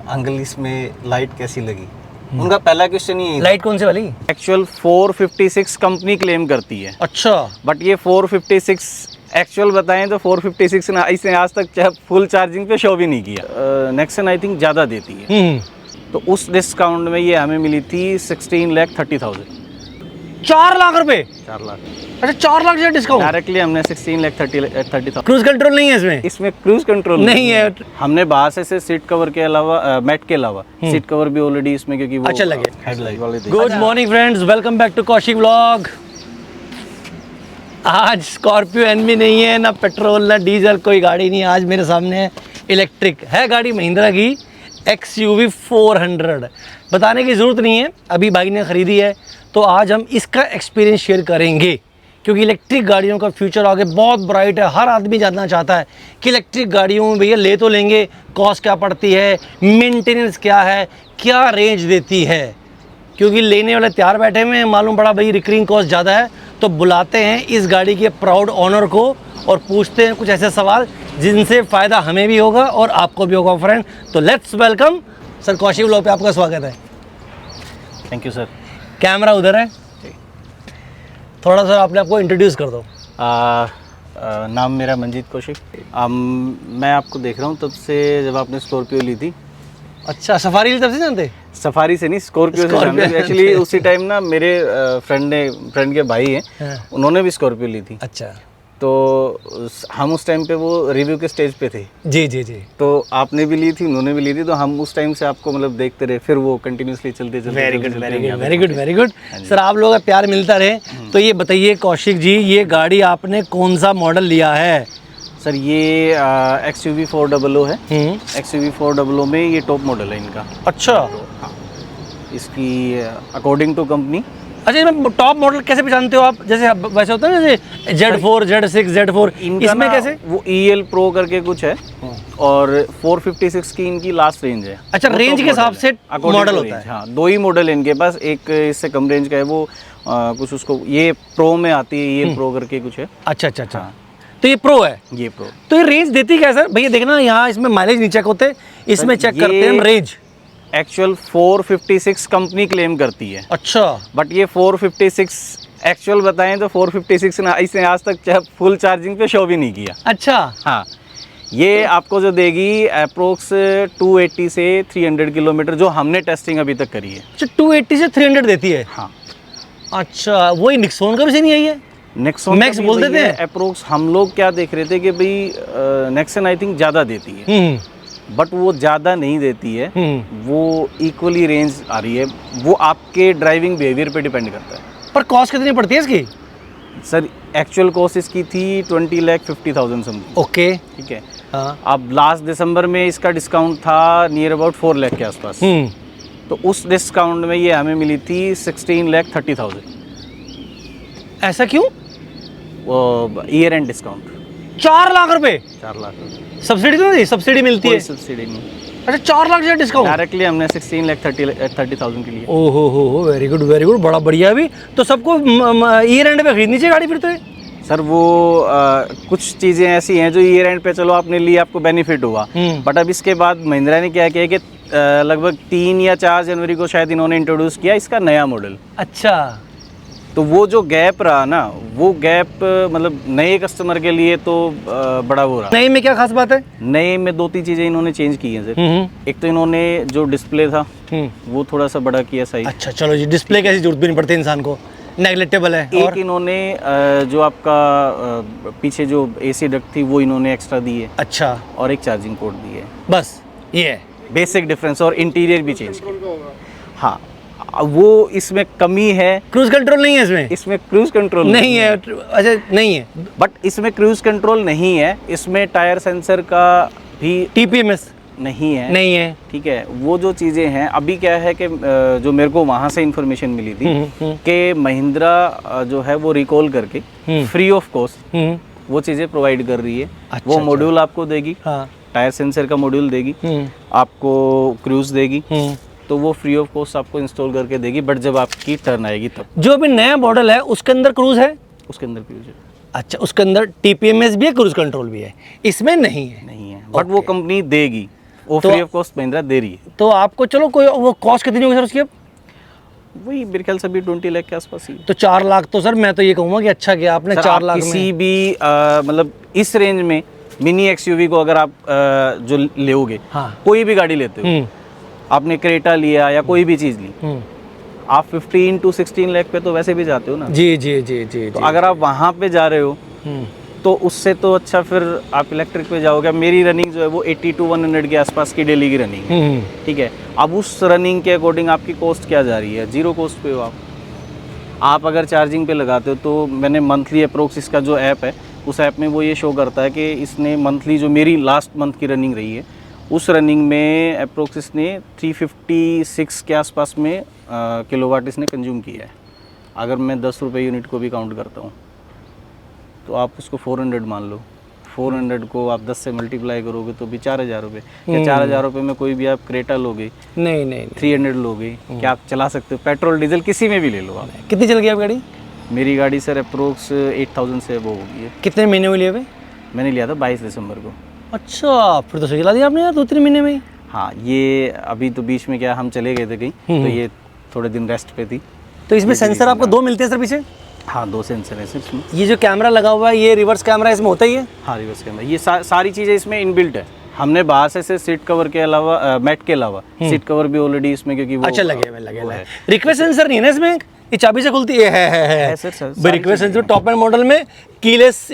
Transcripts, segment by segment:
Uncle इसमें light कैसी लगी। उनका पहला क्वेश्चन ही लाइट कौन सी वाली? एक्चुअल 456 कंपनी क्लेम करती है, अच्छा, बट ये 456 एक्चुअल बताएं तो 456 ना इसने आज तक फुल चार्जिंग पे शो भी नहीं किया। नेक्सन आई थिंक ज़्यादा देती है, तो उस डिस्काउंट में ये हमें मिली थी 16,30,000। 4 लाख रुपए? 4 लाख। अच्छा, 4 लाख से डिस्काउंट डायरेक्टली हमने 16,30,000। क्रूज कंट्रोल नहीं है इसमें? इसमें क्रूज कंट्रोल नहीं है। हमने बाहर से सीट कवर के अलावा मैट के अलावा सीट कवर भी ऑलरेडी इसमें, क्योंकि वो अच्छा लगे। हेडलाइट वाले good morning friends, welcome back to Kaushik vlog. आज स्कॉर्पियो एनवी नहीं है, ना पेट्रोल ना डीजल, कोई गाड़ी नहीं। आज मेरे सामने इलेक्ट्रिक है गाड़ी, महिंद्रा की XUV 400। बताने की ज़रूरत नहीं है, अभी भाई ने ख़रीदी है, तो आज हम इसका एक्सपीरियंस शेयर करेंगे। क्योंकि इलेक्ट्रिक गाड़ियों का फ्यूचर आगे बहुत ब्राइट है। हर आदमी जानना चाहता है कि इलेक्ट्रिक गाड़ियों में भैया ले तो लेंगे, कॉस्ट क्या पड़ती है, मेंटेनेंस क्या है, क्या रेंज देती है। क्योंकि लेने वाले तैयार बैठे हुए हैं, मालूम पड़ा भाई रिकरिंग कॉस्ट ज़्यादा है, तो बुलाते हैं इस गाड़ी के प्राउड ऑनर को और पूछते हैं कुछ ऐसे सवाल जिनसे फ़ायदा हमें भी होगा और आपको भी होगा फ्रेंड। तो let's welcome sir, Kaushik vlog पे आपका स्वागत है। Thank you sir. कैमरा उधर है, थोड़ा सा अपने आपको इंट्रोड्यूस कर दो। नाम मेरा मंजीत कौशिक। मैं आपको देख रहा हूँ तब से जब आपने स्कॉर्पियो ली थी। अच्छा, सफारी ली तब से जानते? सफारी से नहीं, स्कॉर्पियो से जानते। एक्चुअली उसी टाइम ना मेरे फ्रेंड के भाई हैं, उन्होंने भी स्कॉर्पियो ली थी। अच्छा, तो हम उस टाइम पे वो रिव्यू के स्टेज पे थे। जी जी जी। तो आपने भी ली थी, उन्होंने भी ली थी, तो हम उस टाइम से आपको मतलब देखते रहे, फिर वो कंटिन्यूसली चलते very good very good very good very good sir, आप लोगों का प्यार मिलता रहे। तो ये बताइए कौशिक जी, ये गाड़ी आपने कौन सा मॉडल लिया है? सर ये XUV 400 है। XUV 400 में ये टॉप मॉडल है इनका। अच्छा, इसकी अकॉर्डिंग टू कंपनी। अच्छा, इसमें टॉप मॉडल कैसे पहचानते हो आप? जैसे वैसे होता है ना, जैसे Z4 Z6 Z4, इसमें कैसे? वो EL Pro करके कुछ है, और 456 की इनकी लास्ट रेंज है। अच्छा, रेंज के हिसाब से मॉडल होता है? हाँ, 2 ही मॉडल है इनके पास, एक इससे कम रेंज का है वो कुछ उसको ये प्रो में आती है, EL Pro करके कुछ है। अच्छा अच्छा अच्छा, तो ये प्रो है? ये प्रो। तो ये रेंज देती क्या है सर? भैया देखना, यहाँ इसमें माइलेज नहीं चेक होते, इसमें चेक करते हैं हम रेंज। एक्चुअल 456 कंपनी क्लेम करती है। अच्छा, बट ये 456 एक्चुअल बताएं तो 456 ना इसने आज तक फुल चार्जिंग पे शो भी नहीं किया। अच्छा, हाँ, ये आपको जो देगी अप्रोक्स 280 से 300 किलोमीटर, जो हमने टेस्टिंग अभी तक करी है। अच्छा, 280 से 300 देती है? हाँ। अच्छा, वही निक्सॉन का भी से नहीं आई है? नेक्सॉन मैक्स बोल देते हैं अप्रोक्स। हम लोग क्या देख रहे थे कि भाई नेक्सन आई थिंक ज़्यादा देती है, बट वो ज़्यादा नहीं देती है, वो इक्वली रेंज आ रही है। वो आपके ड्राइविंग बिहेवियर पे डिपेंड करता है। पर कॉस्ट कितनी पड़ती है इसकी? सर एक्चुअल कॉस्ट इसकी थी 20,50,000 समथिंग। ओके, ठीक है। हाँ। अब लास्ट दिसंबर में इसका डिस्काउंट था नियर अबाउट 4 लाख के आसपास। तो उस डिस्काउंट में ये हमें मिली थी 16,30,000। ऐसा क्यों? वो ईयर एंड डिस्काउंट 4 लाख रुपए? 4 लाख रुपए। सब्सिडी तो नहीं? सब्सिडी मिलती है? सब्सिडी नहीं। अच्छा, 4 लाख से डिस्काउंट? डायरेक्टली हमने 16,30,000 के लिए। ओहो हो, वेरी गुड वेरी गुड, बड़ा बढ़िया। भी तो सबको ईयर एंड पे खरीदनी चाहिए गाड़ी फिर तो? सर वो कुछ चीज़ें ऐसी हैं जो ईयर एंड पे चलो आपने ली, आपको बेनिफिट हुआ, बट अब इसके बाद महिंद्रा ने क्या किया कि लगभग 3 या 4 जनवरी को शायद इन्होंने इंट्रोड्यूस किया इसका नया मॉडल। अच्छा, तो वो जो गैप रहा ना, वो गैप मतलब नए कस्टमर के लिए तो बड़ा वो रहा। नए में क्या खास बात है? नए में 2-3 चीज़ें इन्होंने चेंज की हैं सर। एक तो इन्होंने जो डिस्प्ले था वो थोड़ा सा बड़ा किया साइज। अच्छा चलो जी, डिस्प्ले की जरूरत भी नहीं पड़ती इंसान को, नेगलेक्टेबल है। एक इन्होंने जो आपका पीछे जो AC डक्ट थी वो इन्होंने एक्स्ट्रा दी है। अच्छा, और एक चार्जिंग पोर्ट दी है, बस ये है बेसिक डिफरेंस। और इंटीरियर भी चेंज किया। हाँ, वो इसमें कमी है। क्रूज कंट्रोल नहीं है इसमें? इसमें क्रूज कंट्रोल नहीं है। अच्छा, नहीं है, बट इसमें क्रूज कंट्रोल नहीं है। इसमें टायर सेंसर का भी TPMS नहीं है। ठीक है, वो जो चीज़ें हैं अभी क्या है कि जो मेरे को वहाँ से इंफॉर्मेशन मिली थी कि महिंद्रा जो है वो रिकॉल करके फ्री ऑफ कॉस्ट वो चीज़ें प्रोवाइड कर रही है। अच्छा, वो मॉड्यूल आपको देगी। हाँ। टायर सेंसर का मॉड्यूल देगी, आपको क्रूज देगी, तो वो फ्री ऑफ कॉस्ट आपको इंस्टॉल करके देगी। बट जब आपकी टर्न आएगी तब। जो अभी नया मॉडल है उसके अंदर क्रूज है? उसके अंदर क्रूज है। अच्छा, उसके अंदर TPMS भी है, क्रूज कंट्रोल भी है, इसमें नहीं है? नहीं है, बट वो कंपनी देगी। वो तो- फ्री ऑफ कॉस्ट महिंद्रा दे रही है। तो आपको चलो कोई वो कॉस्ट कितनी होगी सर उसकी अब? वही मेरे ख्याल से अभी 20 लाख के आसपास ही है। तो 4 लाख तो सर मैं तो ये कहूँगा कि अच्छा किया आपने सर, 4 आप लाख किसी में। भी मतलब इस रेंज में मिनी एक्सयूवी को अगर आप जो लोगे, हाँ। कोई भी गाड़ी लेते हो, आपने क्रेटा लिया या कोई भी चीज़ ली, आप 15 to 16 लाख पे तो वैसे भी जाते हो ना। जी जी जी जी तो अगर आप वहाँ पे जा रहे हो तो उससे तो अच्छा फिर आप इलेक्ट्रिक पे जाओगे। अब मेरी रनिंग जो है वो 80 to 100 के आसपास की डेली की रनिंग है, ठीक है। अब उस रनिंग के अकॉर्डिंग आपकी कॉस्ट क्या जा रही है? जीरो कॉस्ट पे हो आप अगर चार्जिंग पे लगाते हो तो मैंने मंथली अप्रोक्स इसका जो ऐप है उस ऐप में वो ये शो करता है कि इसने मंथली जो मेरी लास्ट मंथ की रनिंग रही है उस रनिंग में अप्रोक्स इसने 356 के आसपास में किलोवाट इसने कंज्यूम किया है। अगर मैं 10 रुपये यूनिट को भी काउंट करता हूँ तो आप उसको 400 मान लो। 400 को आप 10 से मल्टीप्लाई करोगे तो भी 4000 रुपये। क्या 4000 रुपये में कोई भी आप क्रेटा लोगे, नहीं नहीं 300 लोगे, क्या आप चला सकते हो? पेट्रोल डीजल किसी में भी ले लो आप। कितनी चल गई आप गाड़ी? मेरी गाड़ी सर अप्रोक्स 8000 से वो होगी है। कितने महीने हुए लिए हुए? मैंने लिया था 22 दिसंबर को। अच्छा फिर तो सही चला दिया आपने यार 2-3 महीने में ही। हाँ, ये अभी तो बीच में क्या हम चले गए थे कहीं, तो ये थोड़े दिन रेस्ट पे थी। तो इसमें सेंसर आपको 2 मिलते हैं सर पीछे? हाँ, 2 सेंसर है इसमें। ये जो कैमरा लगा हुआ है ये रिवर्स कैमरा इसमें होता ही है? हाँ, रिवर्स कैमरा, ये सारी चीज़ें इसमें इनबिल्ट है। हमने बाहर से सीट कवर के अलावा मैट के अलावा सीट कवर भी ऑलरेडी इसमें, क्योंकि वो अच्छा लगे हुए रिक्वेस्ट सेंसर नहीं है ना इसमें? ये चाबी से खुलती है sir request sensor top end model में कीलेस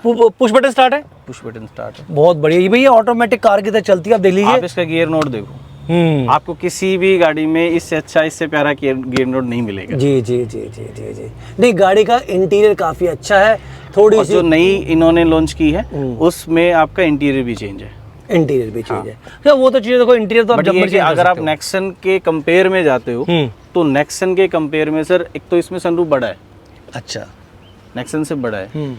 पुश बटन स्टार्ट है। पुश बटन स्टार्ट है, बहुत बढ़िया। ये भैया ऑटोमेटिक कार की तरह चलती है, आप देख लीजिए। आप इसका गियर नोट देखो, आपको किसी भी गाड़ी में इससे अच्छा इससे प्यारा गियर नोट नहीं मिलेगा। जी जी जी जी जी जी नहीं, गाड़ी का इंटीरियर काफी अच्छा है। थोड़ी सी जो नई इन्होंने लॉन्च की है उसमें आपका इंटीरियर भी चेंज है। इंटीरियर भी चेंज है क्या? वो तो चीज़ देखो, इंटीरियर तो आप जब मर्जी अगर आप नेक्सन के कंपेयर में जाते हो तो नेक्सन के कंपेयर में सर एक तो इसमें सनरूफ बड़ा है, अच्छा नेक्सन से बड़ा है।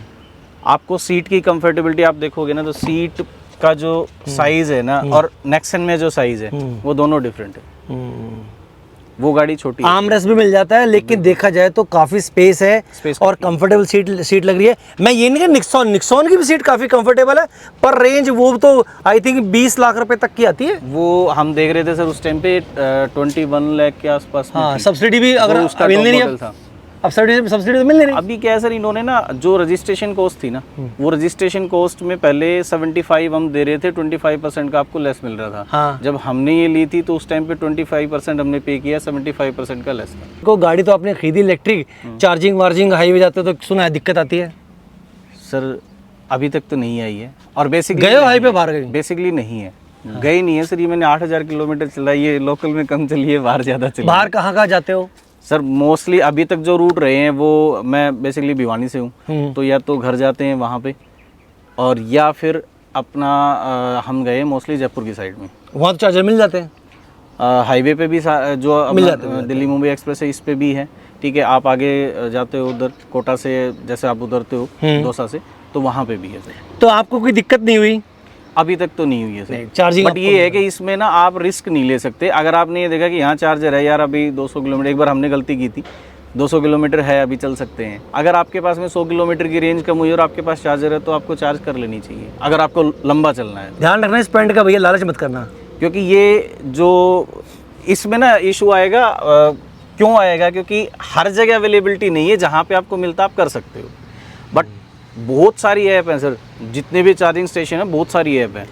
आपको सीट की कंफर्टेबिलिटी आप देखोगे ना तो सीट का जो साइज है ना और नेक्सन में जो साइज है वो दोनों डिफरेंट है। वो गाड़ी छोटी है, आर्मरेस्ट भी मिल जाता है, लेकिन देखा जाए तो काफी स्पेस है और कंफर्टेबल सीट लग रही है। मैं ये नहीं कि निक्सॉन की भी सीट काफी कंफर्टेबल है, पर रेंज वो तो आई थिंक 20 लाख रुपए तक की आती है। वो हम देख रहे थे सर उस टाइम पे 21 लाख के आसपास में हाँ, थी। सब्सिडी भी अगर वो उसका मिल top नहीं model रही था। अब सब्सिडी तो मिल नहीं रही। अभी क्या है सर, इन्होंने ना जो रजिस्ट्रेशन कॉस्ट थी ना वो रजिस्ट्रेशन कॉस्ट में पहले 75 हम दे रहे थे, 25% का आपको लेस मिल रहा था। हाँ। जब हमने ये ली थी तो उस टाइम पे 25% हमने पे किया, 75% का लेस था। को गाड़ी तो आपने खरीदी इलेक्ट्रिक, चार्जिंग वार्जिंग हाईवे जाते हो तो सुना है दिक्कत आती है? सर अभी तक तो नहीं आई है, और बेसिकली गए हो हाईवे बाहर? गए बेसिकली नहीं है, गए नहीं है सर। ये मैंने 8000 किलोमीटर चलाई है, लोकल में कम चली है, बाहर ज़्यादा चली है। बाहर कहाँ जाते हो? सर मोस्टली अभी तक जो रूट रहे हैं वो मैं बेसिकली भिवानी से हूँ, तो या तो घर जाते हैं वहाँ पे, और या फिर अपना हम गए मोस्टली जयपुर की साइड में। वहाँ तो चार्जर मिल जाते हैं? हाईवे पे भी जो दिल्ली मुंबई एक्सप्रेस है इस पे भी है, ठीक है। आप आगे जाते हो उधर कोटा से, जैसे आप उतरते हो दौसा से, तो वहाँ पे भी है सर। तो आपको कोई दिक्कत नहीं हुई? अभी तक तो नहीं हुई है सर चार्जिंग। बट ये है कि इसमें ना आप रिस्क नहीं ले सकते। अगर आपने ये देखा कि यहाँ चार्जर है यार, अभी 200 किलोमीटर, एक बार हमने गलती की थी, 200 किलोमीटर है अभी चल सकते हैं। अगर आपके पास में 100 किलोमीटर की रेंज कम हुई और आपके पास चार्जर है तो आपको चार्ज कर लेनी चाहिए, अगर आपको लंबा चलना है। ध्यान रखना इस पॉइंट का भैया, लालच मत करना, क्योंकि ये जो इसमें ना इशू आएगा, क्यों आएगा, क्योंकि हर जगह अवेलेबिलिटी नहीं है। जहाँ पे आपको मिलता आप कर सकते हो, बट बहुत सारी ऐप हैं सर, जितने भी चार्जिंग स्टेशन है बहुत सारी ऐप है।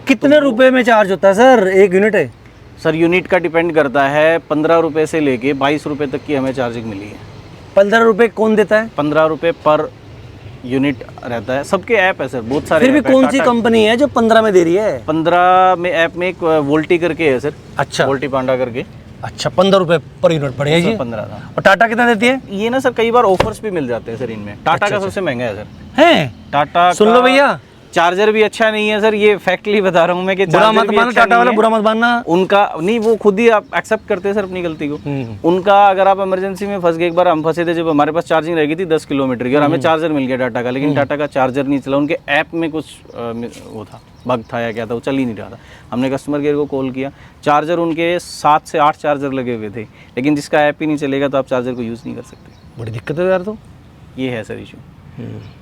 कितने रुपए में चार्ज होता है सर? 1 यूनिट है सर? यूनिट का डिपेंड करता है, 15 रुपये से लेके 22 रुपये तक की हमें चार्जिंग मिली है। 15 रुपये कौन देता है? 15 रुपये पर यूनिट रहता है। सबके ऐप है सर, बहुत सारे। फिर भी कौन सी कंपनी है जो 15 में दे रही है? 15 में ऐप में एक वोल्टी करके है सर। अच्छा, वोल्टी पांडा करके। अच्छा, 15 रुपये पर यूनिट पड़ेगा जी। 15 था। और टाटा कितना देती है? ये ना सर कई बार ऑफर्स भी मिल जाते हैं सर इनमें। टाटा का सबसे महंगा है सर। है? टाटा सुन लो भैया, चार्जर भी अच्छा नहीं है सर, ये फैक्टली बता रहा हूँ मैं कि बुरा मत मानना, टाटा वाला बुरा मत मानना। उनका नहीं, वो खुद ही आप एक्सेप्ट करते हैं सर अपनी गलती को। उनका अगर आप इमरजेंसी में फंस गए, एक बार हम फंसे थे जब हमारे पास चार्जिंग रह गई थी 10 किलोमीटर की और हमें चार्जर मिल गया टाटा का, लेकिन टाटा का चार्जर नहीं चला। उनके ऐप में कुछ वो था, बग था या क्या था, वो चल ही नहीं रहा था। हमने कस्टमर केयर को कॉल किया, चार्जर उनके 7 से 8 चार्जर लगे हुए थे, लेकिन जिसका ऐप ही नहीं चलेगा तो आप चार्जर को यूज़ नहीं कर सकते। बड़ी दिक्कत है यार। तो ये है सर इशू।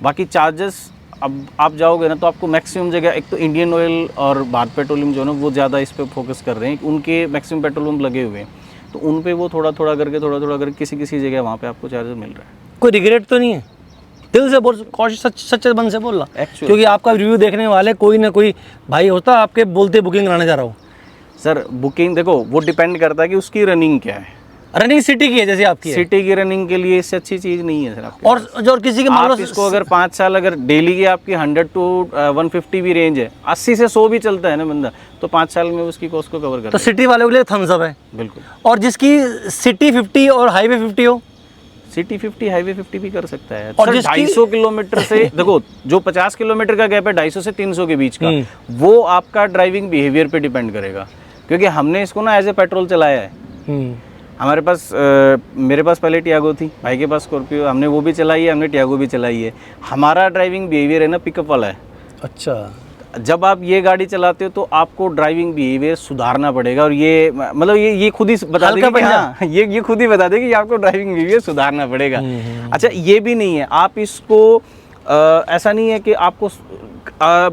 बाकी चार्जर्स अब आप जाओगे ना तो आपको मैक्सिमम जगह, एक तो इंडियन ऑयल और भारत पेट्रोलियम जो है ना वो ज़्यादा इस पे फोकस कर रहे हैं, उनके मैक्सिमम पेट्रोल पंप लगे हुए हैं, तो उन पे वो थोड़ा थोड़ा करके किसी किसी जगह वहाँ पे आपको चार्जर मिल रहा है। कोई रिग्रेट तो नहीं है? दिल से बोल, कोशिश सच्चे मन से बोल रहा, क्योंकि आपका रिव्यू देखने वाले कोई ना कोई भाई होता आपके बोलते बुकिंग कराने जा रहा हूँ। सर बुकिंग देखो वो डिपेंड करता है कि उसकी रनिंग क्या है। रनिंग सिटी की है जैसे आपकी है। सिटी की रनिंग के लिए इससे अच्छी चीज़ नहीं है सर आपके और जो और किसी के मान लो आप इसको अगर 5 साल अगर डेली की आपकी 100 to 150 भी रेंज है, 80 से 100 भी चलता है ना बंदा, तो 5 साल में उसकी कॉस्ट को कवर कर तो सिटी वालों के लिए थम्स अप है। बिल्कुल। और जिसकी सिटी 50 और हाईवे 50 हो, सिटी 50 हाईवे 50 भी कर सकता है। और सर जिसकी 250 किलोमीटर से देखो जो 50 किलोमीटर का गैप है 250 से 300 के बीच का, वो आपका ड्राइविंग बिहेवियर पे डिपेंड करेगा, क्योंकि हमने इसको ना एज ए पेट्रोल चलाया है। हमारे पास मेरे पास पहले टियागो थी, भाई के पास स्कॉर्पियो, हमने वो भी चलाई है, हमने टियागो भी चलाई है। हमारा ड्राइविंग बिहेवियर है ना पिकअप वाला है। अच्छा, जब आप ये गाड़ी चलाते हो तो आपको ड्राइविंग बिहेवियर सुधारना पड़ेगा, और ये मतलब ये खुद ही बता देगी कि हाँ, ये खुद ही बता देगी कि आपको ड्राइविंग बिहेवियर सुधारना पड़ेगा। अच्छा, ये भी नहीं है, आप इसको ऐसा नहीं है कि आपको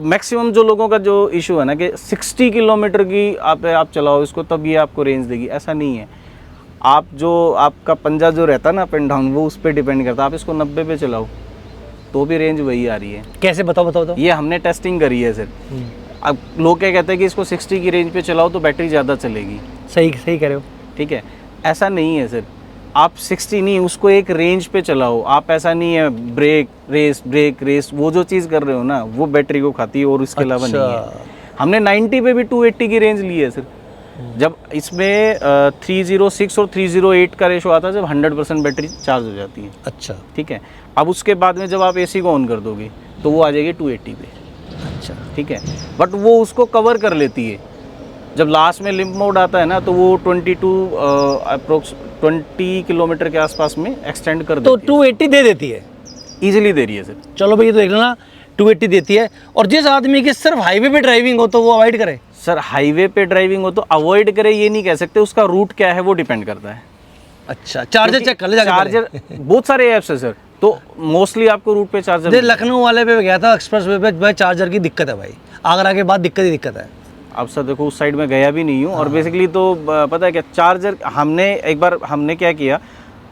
मैक्सिमम जो लोगों का जो इशू है ना कि 60 किलोमीटर की आप चलाओ इसको तब ये आपको रेंज देगी, ऐसा नहीं है। आप जो आपका पंजा जो रहता है ना अप एंड डाउन, वो उस पर डिपेंड करता है। आप इसको 90 पे चलाओ तो भी रेंज वही आ रही है। कैसे? बताओ। ये हमने टेस्टिंग करी है सर। अब लोग क्या कहते हैं कि इसको 60 की रेंज पे चलाओ तो बैटरी ज़्यादा चलेगी। सही कह रहे हो। ठीक है, ऐसा नहीं है सर। आप 60 नहीं, उसको एक रेंज पे चलाओ। आप ऐसा नहीं है ब्रेक रेस वो जो चीज़ कर रहे हो ना वो बैटरी को खाती है और इसके अलावा नहीं है। हमने 90 पे भी 280 की रेंज ली है सर। जब इसमें 306 और 308 का रेशो आता है जब 100% बैटरी चार्ज हो जाती है। अच्छा, ठीक है। अब उसके बाद में जब आप एसी को ऑन कर दोगे तो वो आ जाएगी 280 पे। अच्छा, ठीक है, बट वो उसको कवर कर लेती है। जब लास्ट में लिम्प मोड आता है ना तो वो 22 20 किलोमीटर के आसपास में एक्सटेंड कर देती तो है। 280 दे देती है, इजीली दे रही है सर। चलो भाई, ये तो देख लेना 280 देती है। और जिस आदमी की सिर्फ हाईवे पे ड्राइविंग हो तो वो अवॉइड करे। सर हाईवे पे ड्राइविंग हो तो अवॉइड करे ये नहीं कह सकते, उसका रूट क्या है वो डिपेंड करता है। अच्छा, चार्जर चेक कर ले जाके। चार्जर बहुत सारे ऐप्स है सर, तो मोस्टली आपको रूट पे चार्जर। लखनऊ वाले पे गया था एक्सप्रेस वे पे, भाई चार्जर की दिक्कत है भाई, आगरा के बाद दिक्कत है। अब सर देखो उस साइड में गया भी नहीं हूँ। और बेसिकली तो पता है क्या, चार्जर हमने क्या किया,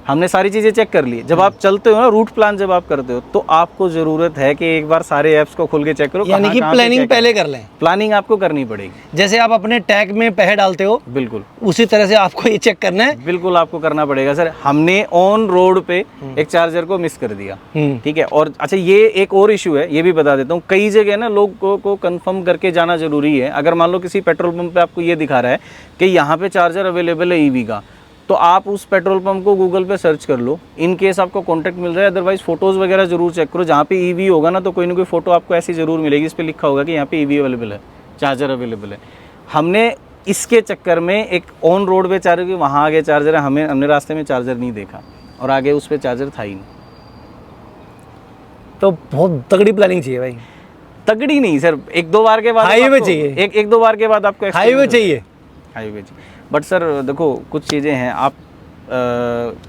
हमने सारी चीज़ें चेक कर ली। जब आप चलते हो ना रूट प्लान जब आप करते हो तो आपको ज़रूरत है कि एक बार सारे ऐप्स को खोल के चेक करो। यानी कि प्लानिंग पहले कर लें। प्लानिंग आपको करनी पड़ेगी। जैसे आप अपने टैग में पैसे डालते हो, बिल्कुल उसी तरह से आपको ये चेक करना है। बिल्कुल आपको करना पड़ेगा सर। हमने ऑन रोड पे एक चार्जर को मिस कर दिया। ठीक है। और अच्छा, ये एक और इशू है, ये भी बता देता हूँ। कई जगह ना लोगों को कंफर्म करके जाना जरूरी है। अगर मान लो किसी पेट्रोल पंप पे आपको ये दिखा रहा है कि यहाँ पे चार्जर अवेलेबल है ईवी का, तो आप उस पेट्रोल पंप को गूगल पे सर्च कर लो। इन केस आपको कॉन्टैक्ट मिल रहा है, अदरवाइज फोटोज़ वगैरह जरूर चेक करो। जहाँ पे ईवी होगा ना तो कोई ना कोई फोटो आपको ऐसी जरूर मिलेगी, इस पर लिखा होगा कि यहाँ पे ईवी अवेलेबल है, चार्जर अवेलेबल है। हमने इसके चक्कर में एक ऑन रोड पे चार्जर की वहाँ आगे चार्जर है, हमने रास्ते में चार्जर नहीं देखा और आगे उस पर चार्जर था ही नहीं। तो बहुत तगड़ी प्लानिंग चाहिए भाई। तगड़ी नहीं सर, एक दो बार के बाद हाईवे चाहिए। एक दो बार के बाद आपको हाईवे चाहिए। बट सर देखो कुछ चीज़ें हैं, आप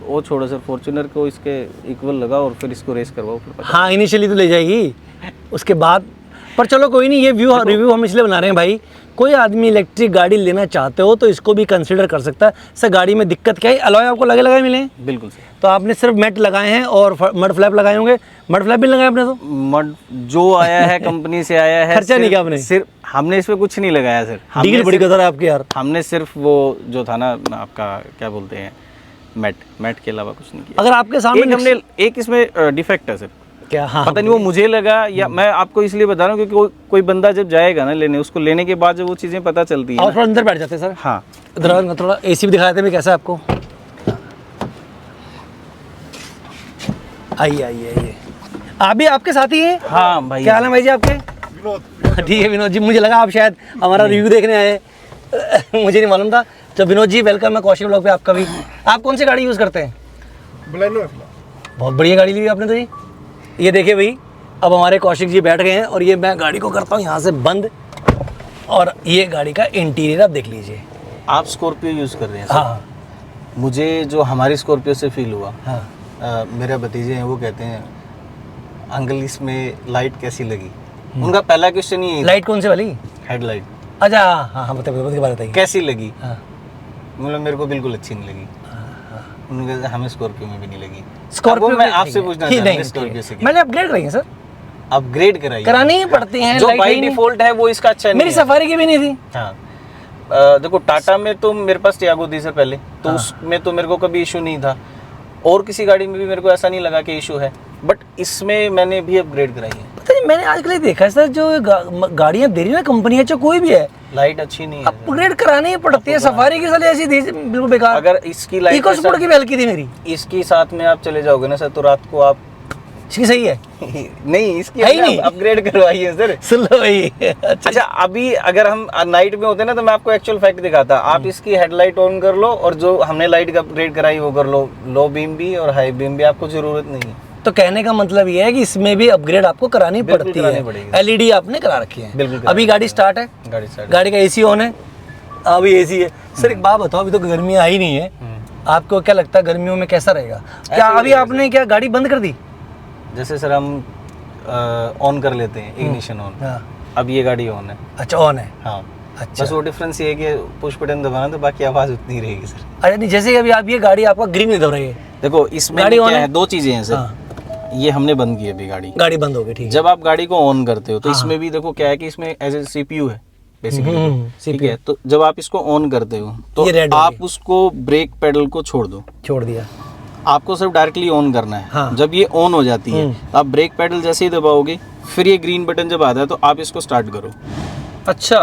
वो छोड़ो सर, फॉर्च्यूनर को इसके इक्वल लगाओ और फिर इसको रेस करवाओ फिर। हाँ, इनिशियली तो ले जाएगी, उसके बाद। पर चलो कोई नहीं, ये रिव्यू हम इसलिए बना रहे हैं भाई, कोई आदमी इलेक्ट्रिक गाड़ी लेना चाहते हो तो इसको भी कंसिडर कर सकता है। सर गाड़ी में दिक्कत क्या है? अलॉय आपको लगाए मिले हैं? बिल्कुल सर। तो आपने सिर्फ मैट लगाए हैं और मड फ्लैप लगाए होंगे। मड फ्लैप भी लगाए आपने? तो मड जो आया है कंपनी से आया है। खर्चा नहीं किया आपने? सिर्फ हमने इस पे कुछ नहीं लगाया सर। डील बड़ी कदर है आपकी यार। हमने सिर्फ वो जो था ना आपका क्या बोलते हैं मैट के अलावा कुछ नहीं किया। अगर आपके सामने हमने एक इसमें डिफेक्ट है सर। क्या? हाँ, पता नहीं वो मुझे लगा या मैं आपको इसलिए बता रहा हूँ क्योंकि कोई बंदा जब जाएगा ना लेने, उसको लेने के बाद जब वो चीज़ें पता चलती है। और थोड़ा अंदर बैठ जाते हैं सर। हाँ, इधर थोड़ा एसी भी दिखा देते हैं कैसा है आपको। आइए आप भी आपके साथ ही हैं? हाँ भाई। क्या हाल है भाई जी आपके? विनोद। ठीक है विनोद जी, मुझे लगा आप शायद हमारा रिव्यू देखने आए। मुझे नहीं मालूम था। तो विनोद जी वेलकम है कौशिक ब्लॉग पे आपका भी। आप कौन सी गाड़ी यूज़ करते हैं? बलेनो। बहुत बढ़िया गाड़ी ली आपने तो जी। ये देखिए भाई, अब हमारे कौशिक जी बैठ गए हैं और ये मैं गाड़ी को करता हूँ यहाँ से बंद, और ये गाड़ी का इंटीरियर आप देख लीजिए। आप स्कॉर्पियो यूज़ कर रहे हैं सर? हाँ। मुझे जो हमारी स्कॉर्पियो से फील हुआ, हाँ। मेरे भतीजे हैं वो कहते हैं अंकल इसमें लाइट कैसी लगी? उनका पहला क्वेश्चन ही लाइट कौन सी वाली? हेडलाइट अच्छा हाँ हाँ बताइए। कैसी लगी? हाँ मतलब मेरे को बिल्कुल अच्छी नहीं लगी। उन्होंने कहा हमें स्कॉर्पियो में भी नहीं लगी। स्कॉर्पियो अब मैं आपसे पूछना चाहता हूँ स्कॉर्पियो से मैंने अपग्रेड कराई है सर, अपग्रेड कराई? करानी ही पड़ती हैं, जो लाइट बाय ही नहीं। डिफॉल्ट है वो इसका अच्छा नहीं मेरी है। सफारी की भी नहीं थी। हाँ देखो टाटा में तो मेरे पास टियागो थी सर पहले, तो उसमें तो मेरे को कभी इशू नहीं था, और किसी गाड़ी में भी मेरे को ऐसा नहीं लगा कि इशू है, बट इसमें मैंने भी अपग्रेड कराई है। पता नहीं मैंने आजकल ये देखा है सर, जो गाड़ियाँ दे रही है ना कंपनियाँ, चाहे कोई भी है, लाइट अच्छी नहीं है। अपग्रेड करानी ही पड़ती है। सफारी की साली ऐसी थी बिल्कुल बेकार। अगर इसकी लाइट इको स्पोर्ट की भी हल्की थी मेरी। इसकी साथ में आप चले जाओगे ना सर, तो रात को आप इसकी सही है नहीं, इसकी है ही नहीं। अपग्रेड करवाई है सर। सुन लो भाई। अच्छा अभी अगर हम नाइट में होते ना, तो मैं आपको एक्चुअल फैक्ट दिखाता। आप इसकी हेडलाइट ऑन कर लो, और जो हमने लाइट अपग्रेड कराई वो कर लो, लो बीम भी और हाई बीम भी, आपको जरूरत नहीं है। तो कहने का मतलब ये है कि इसमें भी अपग्रेड आपको करानी बिल्कुल पड़ती करानी है। पड़ेगी। एलईडी आपने करा रखी है। बिल्कुल अभी गाड़ी स्टार्ट है, गाड़ी स्टार्ट। गाड़ी का एसी ऑन है, अभी एसी है। सर एक बात बताओ, अभी तो गर्मी आई नहीं है, आपको क्या लगता है गर्मियों में कैसा रहेगा? क्या अभी आपने क्या गाड़ी बंद कर दी? जैसे सर हम ऑन कर लेते हैं इग्निशन ऑन, हाँ अब ये गाड़ी ऑन है। अच्छा ऑन है। हाँ अच्छा बस वो डिफरेंस ये है कि पुश बटन दबाना, तो बाकी आवाज उतनी ही रहेगी सर। अच्छा नहीं, जैसे अभी आप ये गाड़ी आपका ग्रीन नहीं दब रही है, देखो इसमें गाड़ी क्या on है, है? दो चीजें हैं सर। हाँ। ये हमने बंद की अभी गाड़ी, गाड़ी बंद हो गई, ठीक है। जब आप गाड़ी को ऑन करते हो तो इसमें भी देखो क्या है कि इसमें एज ए सीपीयू है बेसिकली, ठीक है। तो जब आप इसको ऑन करते हो तो ये red हो आप गई। उसको ब्रेक पेडल को छोड़ दो, छोड़ दिया। आपको सिर्फ डायरेक्टली ऑन करना है। हाँ। जब ये ऑन हो जाती है तो आप ब्रेक पेडल जैसे ही दबाओगे, फिर ये ग्रीन बटन जब आता है तो आप इसको स्टार्ट करो। अच्छा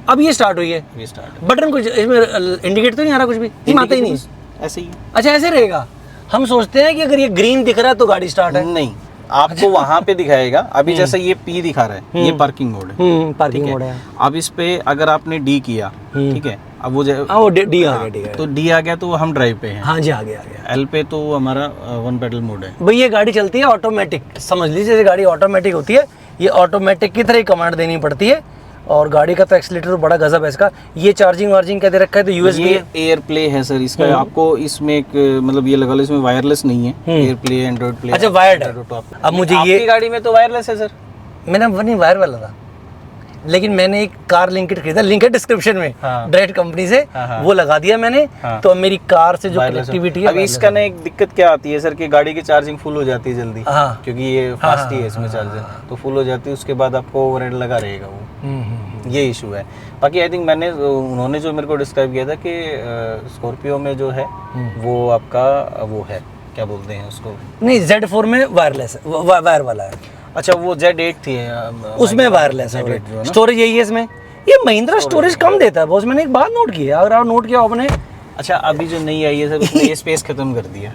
अब ये स्टार्ट हुई है, ये स्टार्ट बटन कुछ इसमें इंडिकेट तो नहीं आ रहा कुछ भी? इसमें आता ही नहीं है। ऐसे ही अच्छा ऐसे रहेगा। हम सोचते हैं कि अगर ये ग्रीन दिख रहा है तो गाड़ी स्टार्ट है। नहीं, आपको वहां पे दिखाएगा। अभी जैसे ये पी दिखा रहा है, ये पार्किंग मोड है, पार्किंग ठीक मोड है। है। अब इस पे अगर आपने डी किया, ठीक है, अब वो हाँ वो डी आ गया, डी आ गया। तो डी आ गया तो हम ड्राइव पे हैं। हाँ जी आ गया आ गया। एल पे तो हमारा वन पेडल मोड है। भाई ये गाड़ी चलती है ऑटोमेटिक, समझ लीजिए जैसे गाड़ी ऑटोमेटिक होती है, ये ऑटोमेटिक की तरह ही कमांड देनी पड़ती है। और गाड़ी का तो एक्सीलेटर बड़ा गजब है इसका। ये चार्जिंग वार्जिंग क्या दे रखा है? तो यूएसबी ये है। एयर प्ले है सर इसका। आपको इसमें एक मतलब ये लगा लो, इसमें वायरलेस नहीं है, एयर प्ले एंड्रॉइड प्ले। अच्छा वायर्ड है। अब मुझे ये आपकी गाड़ी में तो वायरलेस है सर। मैंने नहीं वायर वाला था, लेकिन मैंने एक कार लिंकेट खरीदा, लिंक है डिस्क्रिप्शन में, हाँ। डायरेक्ट कंपनी से, हाँ। वो लगा दिया मैंने। हाँ। तो अब मेरी कार से जो वायरलेस कनेक्टिविटी है, अभी इसका ना एक दिक्कत क्या आती है सर कि गाड़ी की चार्जिंग फुल हो जाती है जल्दी, हाँ। क्योंकि ये फास्ट ही है इसमें चार्जर, तो फुल हो जाती है, उसके बाद आपको ओवरहेड लगा रहेगा वो। ये इशू है। बाकी आई थिंक मैंने उन्होंने जो मेरे को डिस्क्राइब किया था कि स्कॉर्पियो में जो है वो आपका वो है, क्या बोलते हैं उसको? नहीं Z4 में वायरलेस है, वायर वाला है। अच्छा वो Z8 थी, उसमें वायरलेस है। Z8 जो है ना। स्टोरेज यही है इसमें। ये महिंद्रा स्टोरेज कम देता है बॉस। मैंने एक बात नोट की है, अगर आप नोट किया आपने। अच्छा अभी जो नई आई है सर, उसने ये स्पेस खत्म कर दिया।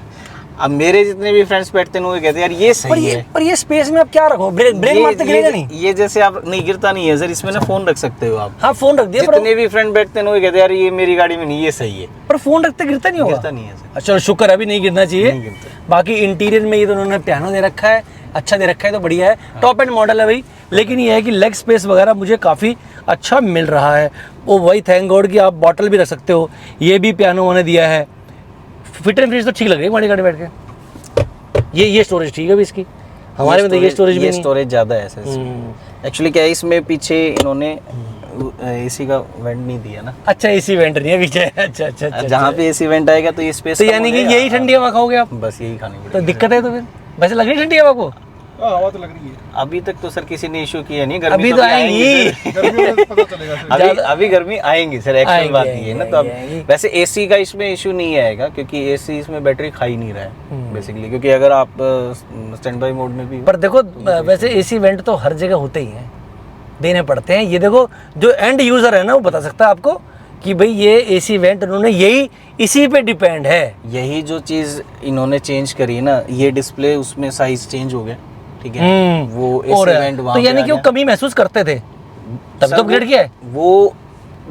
अब मेरे जितने भी फ्रेंड्स बैठते हैं वो कहते हैं यार ये सही है। पर ये स्पेस में आप क्या रखो? ब्रेक मारते गिरेगा नहीं? ये जैसे आप नहीं गिरता नहीं है सर, इसमें ना फोन रख सकते हो आप। हाँ फोन रख दिया, जितने भी फ्रेंड बैठते हैं वो कहते हैं यार ये मेरी गाड़ी में नहीं, ये सही है। पर फोन रखते गिरता नहीं होगा? गिरता नहीं है सर। अच्छा शुक्र, अभी नहीं गिरना चाहिए। नहीं गिरता। बाकी इंटीरियर में ये तो उन्होंने पियानो दे रखा है, अच्छा दे रखा है, तो बढ़िया है। टॉप एंड मॉडल है भाई, लेकिन ये है कि लेग स्पेस वगैरह मुझे काफ़ी अच्छा मिल रहा है। वो वही थैंक गॉड कि आप बॉटल भी रख सकते हो। ये भी पियानो उन्होंने दिया है। फिट एंड फिनिश तो ठीक लग रही है हमारी गाड़ी बैठ के। ये स्टोरेज ठीक है भी इसकी, हमारे में तो ये स्टोरेज भी ये नहीं। स्टोरेज ज़्यादा है सर। एक्चुअली क्या है, इसमें पीछे इन्होंने एसी का वेंट नहीं दिया ना। अच्छा एसी वेंट नहीं है पीछे। अच्छा अच्छा अच्छा। जहाँ पे एसी वेंट आएगा तो ये स्पेस तो यानी कि यही ठंडी हवा खाओगे आप? बस यही खानी तो पड़ेगी। दिक्कत है तो फिर। वैसे लग रही ठंडी हवा को? हवा तो लग रही है। अभी तक तो सर किसी ने इशू किया नहीं। गर्मी अभी तो आएंगी। गर्मी में पता चलेगा फिर। अभी गर्मी आएंगी सर, एक्चुअल आएंगी, बात ये है ना। तो अब आएंगी। वैसे एसी का इसमें इशू नहीं आएगा, क्योंकि एसी इसमें बैटरी खा ही नहीं रहा है बेसिकली, क्योंकि अगर आप स्टैंड बाय मोड में भी पर देखो वैसे एसी वेंट तो हर जगह होते ही हैं, देने पड़ते हैं। ये देखो जो एंड यूजर है ना वो बता सकता है आपको कि भाई ये एसी वेंट उन्होंने यही इसी पे डिपेंड है। यही जो चीज इन्होंने चेंज करी ना, ये डिस्प्ले उसमें साइज चेंज हो गया, ठीक है। वो और एसी वेंट वहाँ तो यानी पे कि आ वो गया। कमी महसूस करते थे तब सर, तो अपग्रेड किया है। वो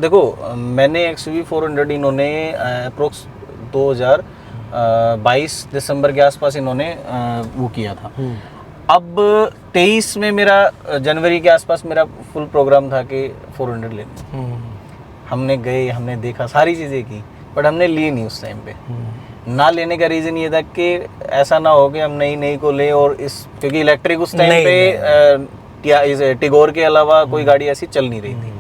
देखो मैंने XUV400 इन्होंने अप्रोक्स 2022 दिसंबर के आसपास इन्होंने वो किया था। अब 23 में मेरा जनवरी के आसपास मेरा फुल प्रोग्राम था कि 400 लेना। हमने गए, हमने देखा, सारी चीज़ें की, बट हमने ली नहीं उस टाइम पे, ना लेने का रीज़न ये था कि ऐसा ना हो कि हम नई को लें और इस क्योंकि इलेक्ट्रिक उस टाइम पे टिगोर के अलावा कोई गाड़ी ऐसी चल नहीं रही थी।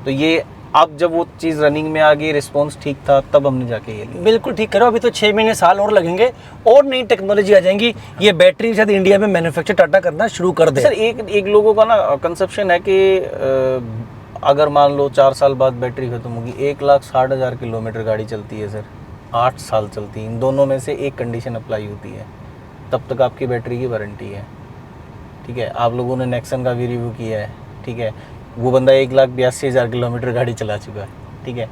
तो ये अब जब वो चीज़ रनिंग में आ गई, रिस्पॉन्स ठीक था, तब हमने जाके ये लिया। बिल्कुल ठीक करो, अभी तो 6 महीने साल और लगेंगे और नई टेक्नोलॉजी आ जाएंगी। ये बैटरी शायद इंडिया में मैन्युफैक्चर टाटा करना शुरू कर दे। सर एक लोगों का ना कंसेप्शन है कि अगर मान लो 4 साल बाद बैटरी खत्म होगी, 1,60,000 किलोमीटर गाड़ी चलती है सर, 8 साल चलती है, इन दोनों में से एक कंडीशन अप्लाई होती है, तब तक आपकी बैटरी की वारंटी है। ठीक है, आप लोगों ने नेक्सन का भी रिव्यू किया है, ठीक है, वो बंदा 1,82,000 किलोमीटर गाड़ी चला चुका है। ठीक है,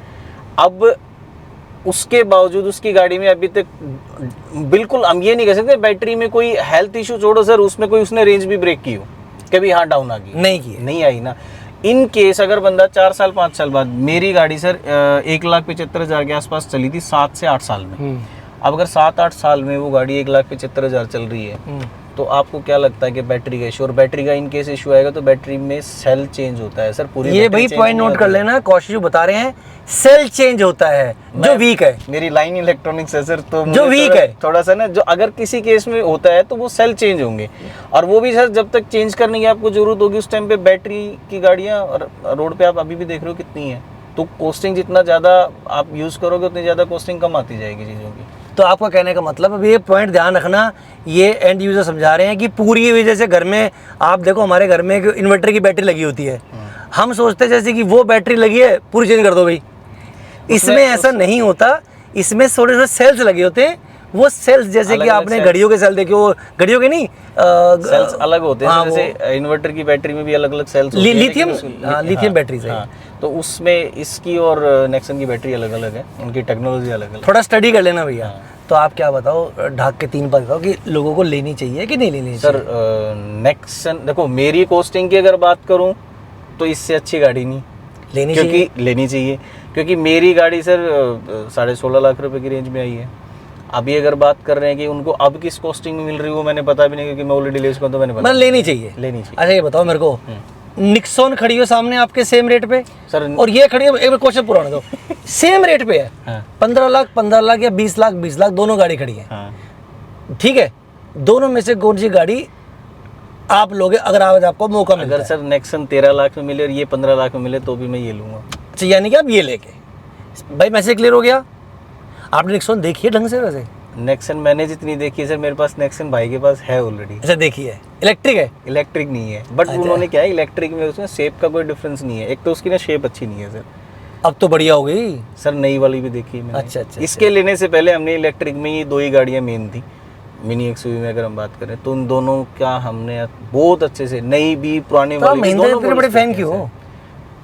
अब उसके बावजूद उसकी गाड़ी में अभी तक बिल्कुल हम ये नहीं कह सकते बैटरी में कोई हेल्थ इशू छोड़ो सर, उसमें कोई उसने रेंज भी ब्रेक की हो, कभी हाँ डाउन आ गई, नहीं की, नहीं आई ना। इन केस अगर बंदा 4 साल 5 साल बाद, मेरी गाड़ी सर 1,75,000 के आसपास चली थी 7 से 8 साल में। अब अगर 7-8 साल में वो गाड़ी 1,75,000 चल रही है, तो आपको क्या लगता है कि बैटरी का इशू, और बैटरी का इन केस इशू आएगा तो बैटरी में सेल चेंज होता है सर, पूरी ये भाई पॉइंट नोट कर लेना, कौशिक जो बता रहे हैं सेल चेंज होता है जो वीक है। मेरी लाइन इलेक्ट्रॉनिक्स है सर, तो जो वीक है थोड़ा सा ना, जो अगर किसी केस में होता है तो वो सेल चेंज होंगे, और वो भी सर जब तक चेंज करने की आपको जरूरत होगी उस टाइम पे बैटरी की गाड़ियाँ रोड पे आप अभी भी देख रहे हो कितनी है, तो कॉस्टिंग जितना ज़्यादा आप यूज़ करोगे उतनी ज़्यादा कॉस्टिंग कम आती जाएगी चीज़ों की। तो आपका कहने का मतलब, अब ये पॉइंट ध्यान रखना, ये एंड यूजर समझा रहे हैं कि पूरी वजह से घर में, आप देखो हमारे घर में इन्वर्टर की बैटरी लगी होती है, हम सोचते हैं जैसे कि वो बैटरी लगी है पूरी चेंज कर दो भाई, इसमें ऐसा नहीं होता, इसमें थोड़े थोड़े सेल्स लगे होते हैं, वो सेल्स जैसे कि आपने घड़ियों के सेल देखे, वो घड़ियों के नहीं सेल्स अलग होते हैं, जैसे इन्वर्टर की बैटरी में भी अलग अलग सेल्स होते हैं, लिथियम बैटरी से, तो उसमें इसकी और नेक्सन की बैटरी अलग अलग है, उनकी टेक्नोलॉजी अलग अलग। थोड़ा स्टडी कर लेना भैया। तो आप क्या बताओ, ढाक के 3 बात बताओ कि लोगों को लेनी चाहिए कि नहीं लेनी चाहिए? सर नेक्सन देखो, मेरी कॉस्टिंग की अगर बात करूं तो इससे अच्छी गाड़ी नहीं लेनी चाहिए, क्योंकि मेरी गाड़ी सर 16.5 लाख रुपए की रेंज में आई है। अभी अगर बात कर रहे हैं कि उनको अब किस कॉस्टिंग में मिल रही है वो मैंने पता भी नहीं, क्योंकि मैं ऑलरेडी ले चुका हूं, तो मैंने मतलब लेनी चाहिए। अच्छा ये बताओ मेरे को, निक्सॉन खड़ी हो सामने आपके सेम रेट पे सर, और ये खड़ी है, एक क्वेश्चन पूरा होने दो, सेम रेट पे है, हाँ। 15 लाख या 20 लाख दोनों गाड़ी खड़ी है, हाँ। ठीक है, दोनों में से कौन सी गाड़ी आप लोगे अगर आज आपको मौका मिले? अगर सर नेक्सन 13 लाख में मिले और ये 15 लाख में मिले तो भी मैं ये लूंगा। अच्छा, यानी कि आप ये लेके, भाई मैसेज क्लियर हो गया? आपने निक्सॉन देखी है ढंग से? वैसे नेक्सन मैंने जितनी देखी है सर, मेरे पास नेक्सन भाई के पास है ऑलरेडी। अच्छा देखी है, इलेक्ट्रिक है? इलेक्ट्रिक नहीं है, बट उन्होंने क्या है, इलेक्ट्रिक में उसमें शेप का कोई डिफरेंस नहीं है, एक तो उसकी ना शेप अच्छी नहीं है सर। अब तो बढ़िया हो गई सर, नई वाली भी देखी है मैंने। अच्छा। इसके लेने से पहले हमने इलेक्ट्रिक में ये 2 ही गाड़ियाँ मेन थी, मिनी एक्सयूवी में अगर हम बात करें तो उन दोनों का हमने बहुत अच्छे से, नई भी पुरानी वाली, महिंद्रा के बड़े फैन क्यों हो?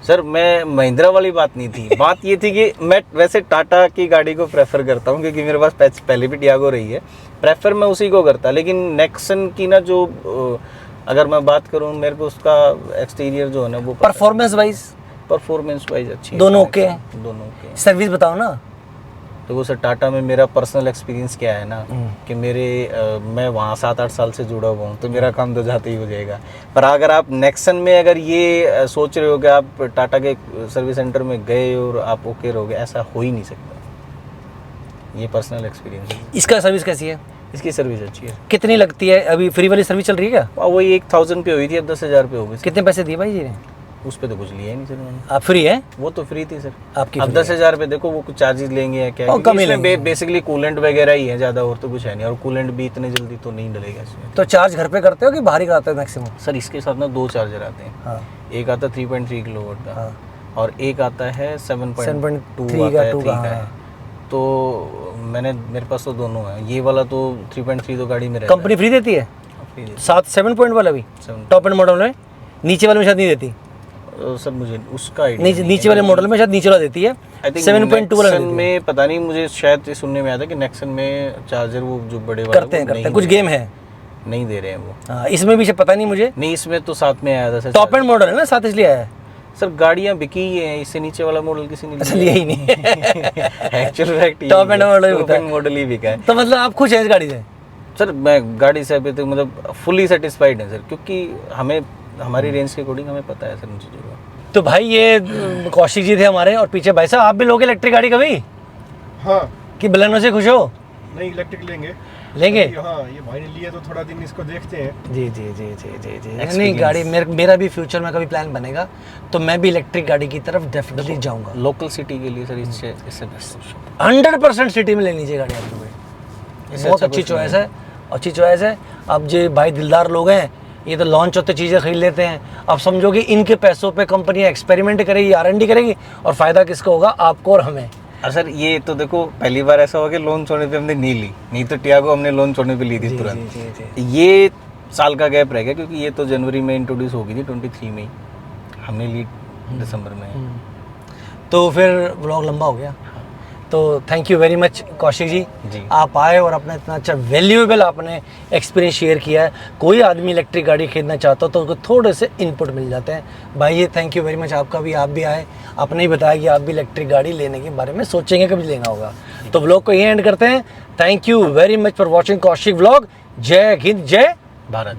सर मैं महिंद्रा वाली बात नहीं थी, बात ये थी कि मैं वैसे टाटा की गाड़ी को प्रेफर करता हूँ, क्योंकि मेरे पास पहले भी टियागो रही है, प्रेफर मैं उसी को करता, लेकिन नेक्सन की ना जो अगर मैं बात करूँ, मेरे को उसका एक्सटीरियर जो है ना वो परफॉर्मेंस वाइज अच्छी, दोनों ओके हैं, दोनों ओके। सर्विस बताओ ना। तो वो सर टाटा में मेरा पर्सनल एक्सपीरियंस क्या है ना कि मैं वहाँ 7-8 साल से जुड़ा हुआ हूँ, तो मेरा काम तो जाते ही हो जाएगा। पर अगर आप नेक्सन में अगर ये सोच रहे हो कि आप टाटा के सर्विस सेंटर में गए और आप ओके रहोगे, ऐसा हो ही नहीं सकता। ये पर्सनल एक्सपीरियंस है। इसका सर्विस कैसी है? इसकी सर्विस अच्छी है। कितनी लगती है? अभी फ्री वाली सर्विस चल रही है क्या? वही 1,000 पे हुई थी, अब 10,000 पे हो गई। कितने पैसे दिए भाई जी ने? उस पे तो कुछ लिया ही नहीं सर मैंने। आप फ्री है? वो तो फ्री थी सर आपकी। अब 10,000 पे देखो वो कुछ चार्जेस लेंगे या क्या, कम ही लेंगे। बेसिकली कूलेंट वगैरह ही है, ज़्यादा और तो कुछ है नहीं, और कूलेंट भी इतने जल्दी तो नहीं डलेगा इसमें। तो चार्ज घर पे करते हो कि बाहर ही कराते हो मैक्सिमम? सर इसके साथ ना 2 चार्जर आते हैं। हाँ। एक आता 3.3 किलोवाट का, हाँ। और एक आता है 7.2 का है। तो मेरे पास तो दोनों है, ये वाला तो 3.3 तो गाड़ी में रहता कंपनी फ्री देती है? है। 7 पॉइंट वाला भी 7 टॉप एंड मॉडल में, नीचे वाले में शायद नहीं देती। सर मुझे उसका आइडिया नीचे वाले मॉडल में शायद नीचे वाला देती है, 7.2 वाला नेक्सन में पता नहीं, मुझे शायद सुनने में आया था कि नेक्सन में चार्जर वो जो बड़े वाले करते हैं, कुछ गेम है नहीं दे रहे हैं वो। हाँ, इसमें भी पता नहीं मुझे। नहीं, इसमें तो साथ में आया था सर, टॉप एंड मॉडल है ना, साथ इसलिए आया है। सर गाड़ियां बिकी ही हैं, इससे नीचे वाला मॉडल किसी ने लिया ही नहीं। Actual fact top end model ही बिका है। तो मतलब आप खुश हैं इस गाड़ी से? सर मैं गाड़ी से अभी तक मतलब फुली सेटिस्फाइड है सर, क्योंकि हमें हमारी रेंज के अकॉर्डिंग हमें पता है सर उन चीज़ों का। तो भाई ये कौशिक जी थे हमारे, और पीछे भाई साहब, आप भी लोगे इलेक्ट्रिक गाड़ी कभी? हाँ। कि बलेनो से खुश हो? नहीं इलेक्ट्रिक लेंगे लेंगे? हाँ ये भाई ने लिया तो थोड़ा दिन इसको देखते हैं। जी जी जी जी जी जी नहीं गाड़ी मेरा भी फ्यूचर में कभी प्लान बनेगा तो मैं भी इलेक्ट्रिक गाड़ी की तरफ डेफिनेटली जाऊंगा। लोकल सिटी के लिए सर इससे बेस्ट 100% सिटी में लेनी चाहिए गाड़ी आपको भाई, बहुत अच्छी चॉइस है, अच्छी चॉइस है। अब जो भाई दिलदार लोग हैं ये तो लॉन्च होते चीज़ें खरीद लेते हैं। अब समझो कि इनके पैसों पे कंपनियां एक्सपेरिमेंट करेगी, R&D करेगी और फ़ायदा किसको होगा? आपको और हमें। और सर ये तो देखो पहली बार ऐसा हुआ कि लोन छोड़ने पे हमने नहीं ली, नहीं तो टियागो हमने लोन छोड़ने पे ली थी तुरंत। जी। ये साल का गैप रह गया क्योंकि ये तो जनवरी में इंट्रोड्यूस होगी थी 23 में ही, हमने ली दिसंबर में। तो फिर व्लॉग लंबा हो गया, तो thank you very much Kaushik ji, आप आए और अपना इतना अच्छा वैल्यूएबल आपने एक्सपीरियंस शेयर किया है। कोई आदमी इलेक्ट्रिक गाड़ी खरीदना चाहता हो तो उसको थोड़े से इनपुट मिल जाते हैं। भाई ये थैंक यू वेरी मच आपका भी, आप भी आए, आपने ही बताया कि आप भी इलेक्ट्रिक गाड़ी लेने के बारे में सोचेंगे कभी लेना होगा। तो व्लॉग को यहीं एंड करते हैं। Thank you very much for watching Kaushik vlog. जय हिंद, जय भारत।